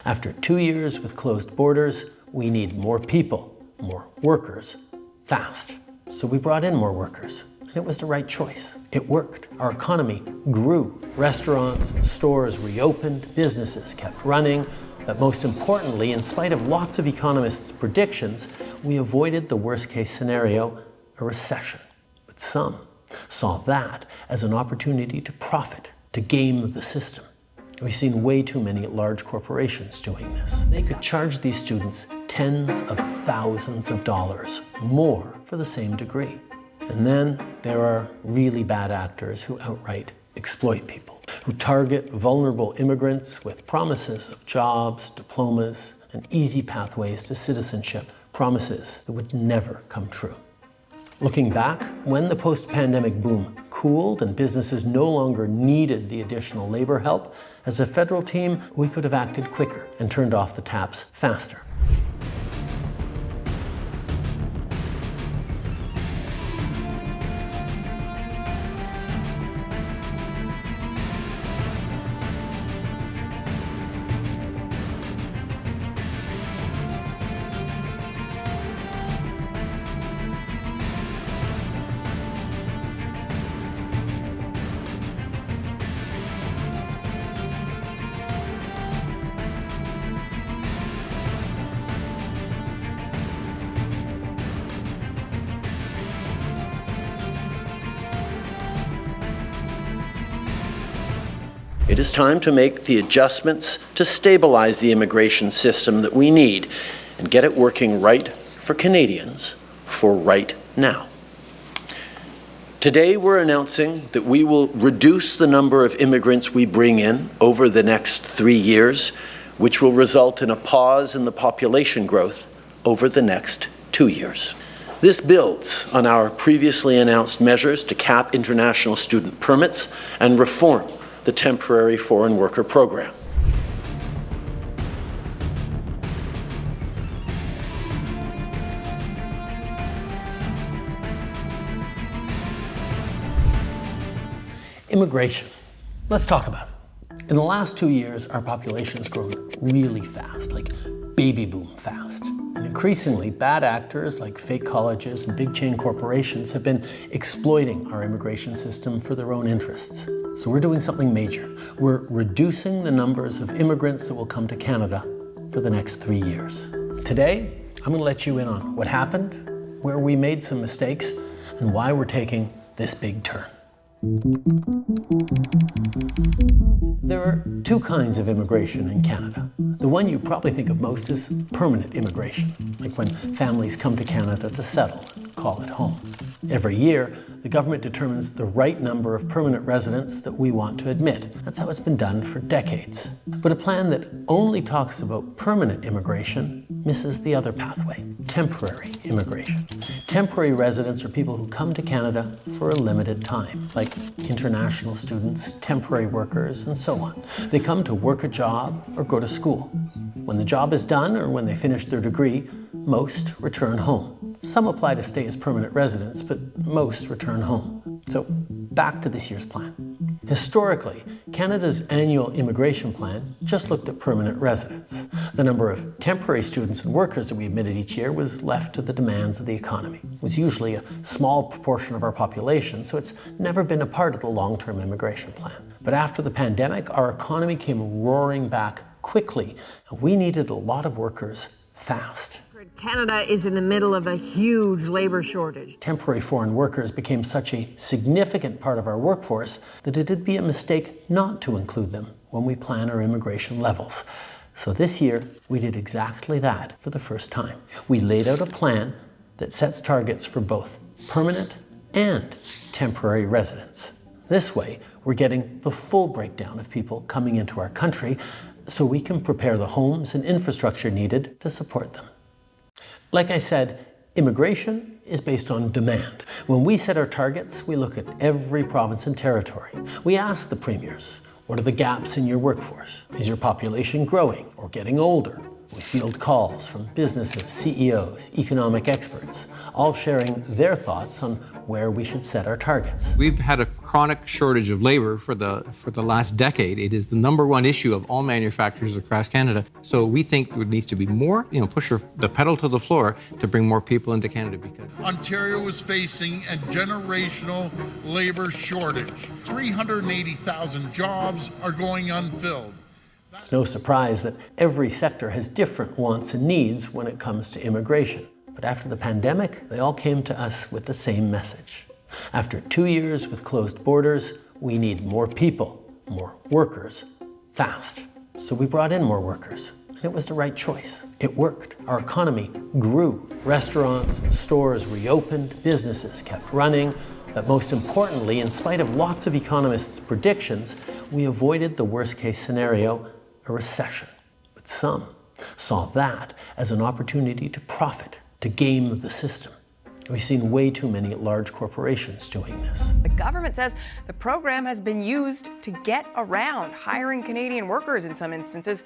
After 2 years with closed borders, we need more people, more workers, fast. So we brought in more workers. And it was the right choice. It worked. Our economy grew. Restaurants and stores reopened, businesses kept running, but most importantly, in spite of lots of economists' predictions, we avoided the worst-case scenario, a recession. But some saw that as an opportunity to profit, to game the system. We've seen way too many large corporations doing this. They could charge these students tens of thousands of dollars more for the same degree. And then there are really bad actors who outright exploit people, who target vulnerable immigrants with promises of jobs, diplomas, and easy pathways to citizenship, promises that would never come true. Looking back, when the post-pandemic boom cooled and businesses no longer needed the additional labor help, as a federal team, we could have acted quicker and turned off the taps faster. It is time to make the adjustments to stabilize the immigration system that we need and get it working right for Canadians for right now. Today, we're announcing that we will reduce the number of immigrants we bring in over the next 3 years, which will result in a pause in the population growth over the next 2 years. This builds on our previously announced measures to cap international student permits and reform the temporary foreign worker program. Immigration. Let's talk about it. In the last 2 years, our population has grown really fast, like baby boom fast. And increasingly, bad actors like fake colleges and big chain corporations have been exploiting our immigration system for their own interests. So we're doing something major. We're reducing the numbers of immigrants that will come to Canada for the next 3 years. Today, I'm going to let you in on what happened, where we made some mistakes, and why we're taking this big turn. There are two kinds of immigration in Canada. The one you probably think of most is permanent immigration, like when families come to Canada to settle and call it home. Every year, the government determines the right number of permanent residents that we want to admit. That's how it's been done for decades. But a plan that only talks about permanent immigration misses the other pathway, temporary immigration. Temporary residents are people who come to Canada for a limited time, like international students, temporary workers, and so on. They come to work a job or go to school. When the job is done or when they finish their degree, most return home. Some apply to stay as permanent residents, but most return home. So back to this year's plan. Historically, Canada's annual immigration plan just looked at permanent residents. The number of temporary students and workers that we admitted each year was left to the demands of the economy. It was usually a small proportion of our population, so it's never been a part of the long-term immigration plan. But after the pandemic, our economy came roaring back quickly, and we needed a lot of workers fast. Canada is in the middle of a huge labor shortage. Temporary foreign workers became such a significant part of our workforce that it'd be a mistake not to include them when we plan our immigration levels. So this year, we did exactly that for the first time. We laid out a plan that sets targets for both permanent and temporary residents. This way, we're getting the full breakdown of people coming into our country so we can prepare the homes and infrastructure needed to support them. Like I said, immigration is based on demand. When we set our targets, we look at every province and territory. We ask the premiers, what are the gaps in your workforce? Is your population growing or getting older? We field calls from businesses, CEOs, economic experts, all sharing their thoughts on where we should set our targets. We've had a chronic shortage of labor for the last decade. It is the #1 issue of all manufacturers across Canada. So we think there needs to be more, push the pedal to the floor to bring more people into Canada because Ontario is facing a generational labor shortage. 380,000 jobs are going unfilled. It's no surprise that every sector has different wants and needs when it comes to immigration. But after the pandemic, they all came to us with the same message. After 2 years with closed borders, we need more people, more workers, fast. So we brought in more workers, and it was the right choice. It worked. Our economy grew. Restaurants and stores reopened, businesses kept running, but most importantly, in spite of lots of economists' predictions, we avoided the worst-case scenario, a recession. But some saw that as an opportunity to profit, to game the system. We've seen way too many large corporations doing this. The government says the program has been used to get around hiring Canadian workers in some instances.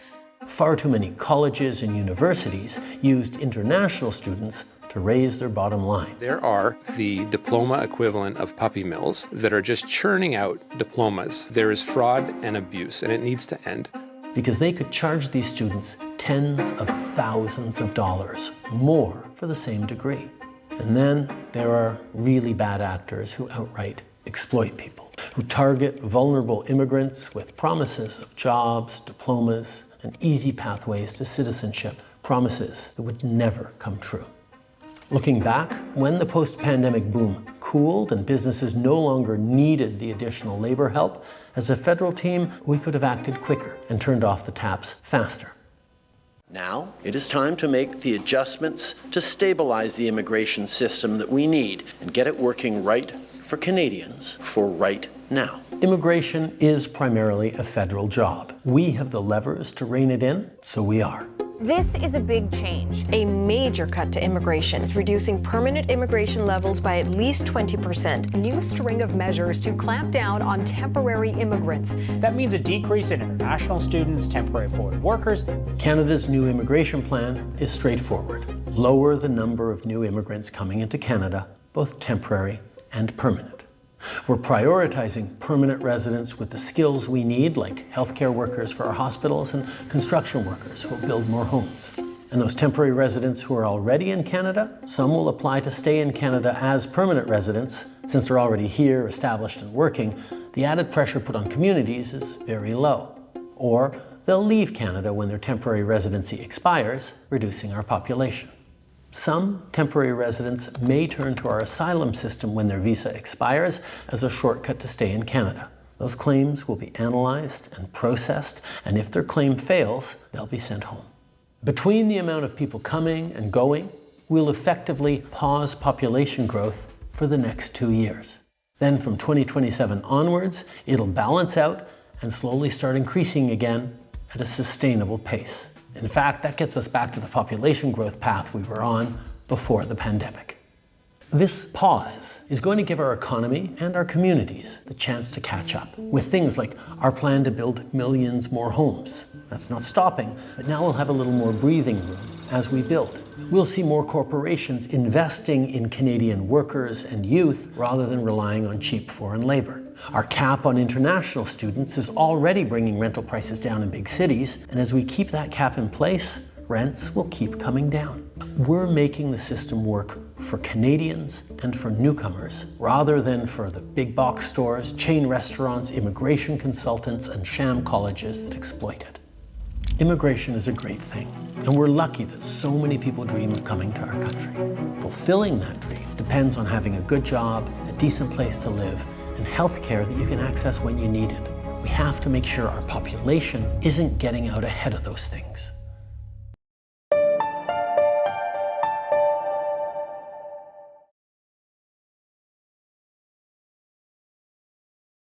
Far too many colleges and universities used international students to raise their bottom line. There are the diploma equivalent of puppy mills that are just churning out diplomas. There is fraud and abuse, and it needs to end. Because they could charge these students tens of thousands of dollars more for the same degree. And then there are really bad actors who outright exploit people, who target vulnerable immigrants with promises of jobs, diplomas, and easy pathways to citizenship, promises that would never come true. Looking back, when the post-pandemic boom cooled and businesses no longer needed the additional labor help, as a federal team, we could have acted quicker and turned off the taps faster. Now, it is time to make the adjustments to stabilize the immigration system that we need and get it working right for Canadians for right now. Immigration is primarily a federal job. We have the levers to rein it in, so we are. This is a big change, a major cut to immigration, reducing permanent immigration levels by at least 20%. A new string of measures to clamp down on temporary immigrants. That means a decrease in international students, temporary foreign workers. Canada's new immigration plan is straightforward. Lower the number of new immigrants coming into Canada, both temporary and permanent. We're prioritizing permanent residents with the skills we need, like healthcare workers for our hospitals and construction workers who will build more homes. And those temporary residents who are already in Canada, some will apply to stay in Canada as permanent residents. Since they're already here, established and working, the added pressure put on communities is very low. Or they'll leave Canada when their temporary residency expires, reducing our population. Some temporary residents may turn to our asylum system when their visa expires as a shortcut to stay in Canada. Those claims will be analyzed and processed, and if their claim fails, they'll be sent home. Between the amount of people coming and going, we'll effectively pause population growth for the next 2 years. Then from 2027 onwards, it'll balance out and slowly start increasing again at a sustainable pace. In fact, that gets us back to the population growth path we were on before the pandemic. This pause is going to give our economy and our communities the chance to catch up with things like our plan to build millions more homes. That's not stopping, but now we'll have a little more breathing room as we build. We'll see more corporations investing in Canadian workers and youth rather than relying on cheap foreign labor. Our cap on international students is already bringing rental prices down in big cities, and as we keep that cap in place, rents will keep coming down. We're making the system work for Canadians and for newcomers, rather than for the big box stores, chain restaurants, immigration consultants, and sham colleges that exploit it. Immigration is a great thing, and we're lucky that so many people dream of coming to our country. Fulfilling that dream depends on having a good job, a decent place to live, and health care that you can access when you need it. We have to make sure our population isn't getting out ahead of those things.